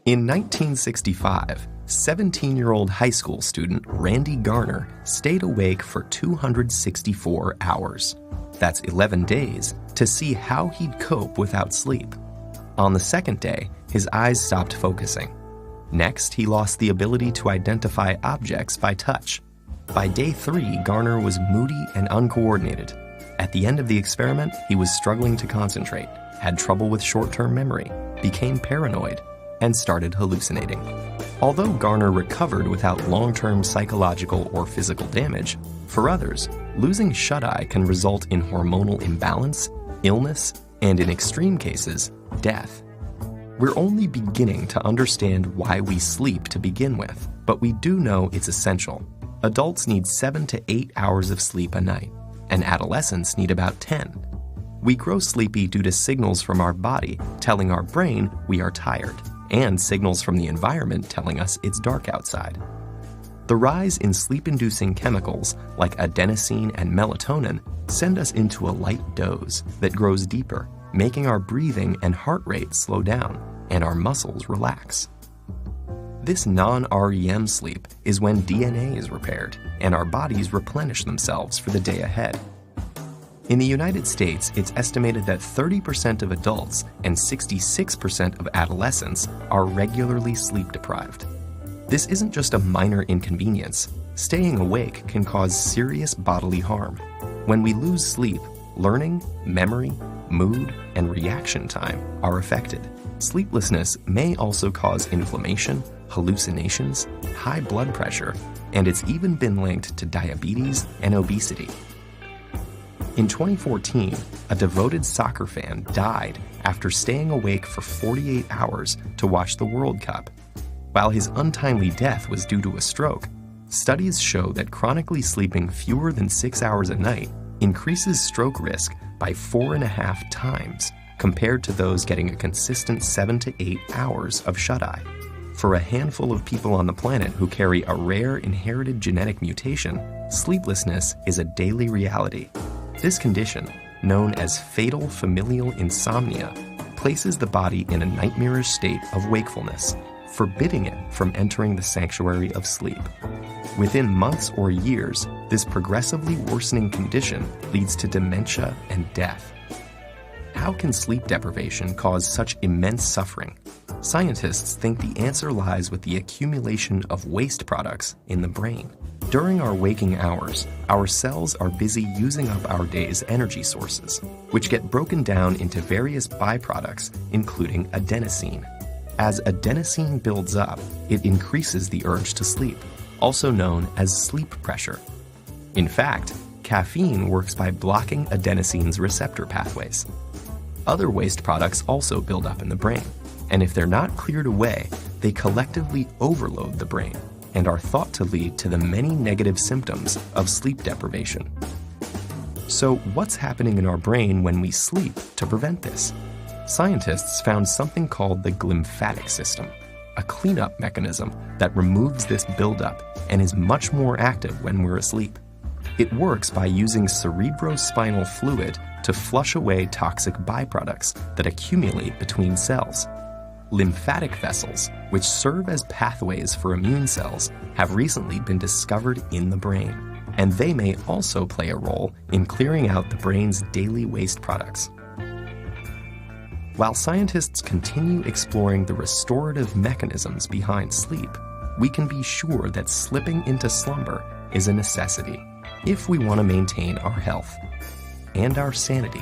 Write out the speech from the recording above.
In 1965, 17-year-old high school student Randy Garner stayed awake for 264 hours. That's 11 days to see how he'd cope without sleep. On the second day, his eyes stopped focusing. Next, he lost the ability to identify objects by touch. By day 3, Garner was moody and uncoordinated. At the end of the experiment, he was struggling to concentrate, had trouble with short-term memory, became paranoid, and started hallucinating. Although Garner recovered without long-term psychological or physical damage, for others, losing shut-eye can result in hormonal imbalance, illness, and in extreme cases, death. We're only beginning to understand why we sleep to begin with, but we do know it's essential. Adults need 7 to 8 hours of sleep a night, and adolescents need about 10. We grow sleepy due to signals from our body telling our brain we are tired, and signals from the environment telling us it's dark outside. The rise in sleep-inducing chemicals like adenosine and melatonin send us into a light doze that grows deeper, making our breathing and heart rate slow down and our muscles relax. This non-REM sleep is when DNA is repaired and our bodies replenish themselves for the day ahead. In the United States, it's estimated that 30% of adults and 66% of adolescents are regularly sleep-deprived. This isn't just a minor inconvenience. Staying awake can cause serious bodily harm. When we lose sleep, learning, memory, mood, and reaction time are affected. Sleeplessness may also cause inflammation, hallucinations, high blood pressure, and it's even been linked to diabetes and obesity. In 2014, a devoted soccer fan died after staying awake for 48 hours to watch the World Cup. While his untimely death was due to a stroke, studies show that chronically sleeping fewer than 6 hours a night increases stroke risk by 4.5 times compared to those getting a consistent 7 to 8 hours of shut-eye. For a handful of people on the planet who carry a rare inherited genetic mutation, sleeplessness is a daily reality. This condition, known as fatal familial insomnia, places the body in a nightmarish state of wakefulness, forbidding it from entering the sanctuary of sleep. Within months or years, this progressively worsening condition leads to dementia and death. How can sleep deprivation cause such immense suffering? Scientists think the answer lies with the accumulation of waste products in the brain. During our waking hours, our cells are busy using up our day's energy sources, which get broken down into various byproducts, including adenosine. As adenosine builds up, it increases the urge to sleep, also known as sleep pressure. In fact, caffeine works by blocking adenosine's receptor pathways. Other waste products also build up in the brain, and if they're not cleared away, they collectively overload the brain and are thought to lead to the many negative symptoms of sleep deprivation. So what's happening in our brain when we sleep to prevent this? Scientists found something called the glymphatic system, a cleanup mechanism that removes this buildup and is much more active when we're asleep. It works by using cerebrospinal fluid to flush away toxic byproducts that accumulate between cells. Lymphatic vessels, which serve as pathways for immune cells, have recently been discovered in the brain, and they may also play a role in clearing out the brain's daily waste products. While scientists continue exploring the restorative mechanisms behind sleep, we can be sure that slipping into slumber is a necessity if we want to maintain our health and our sanity.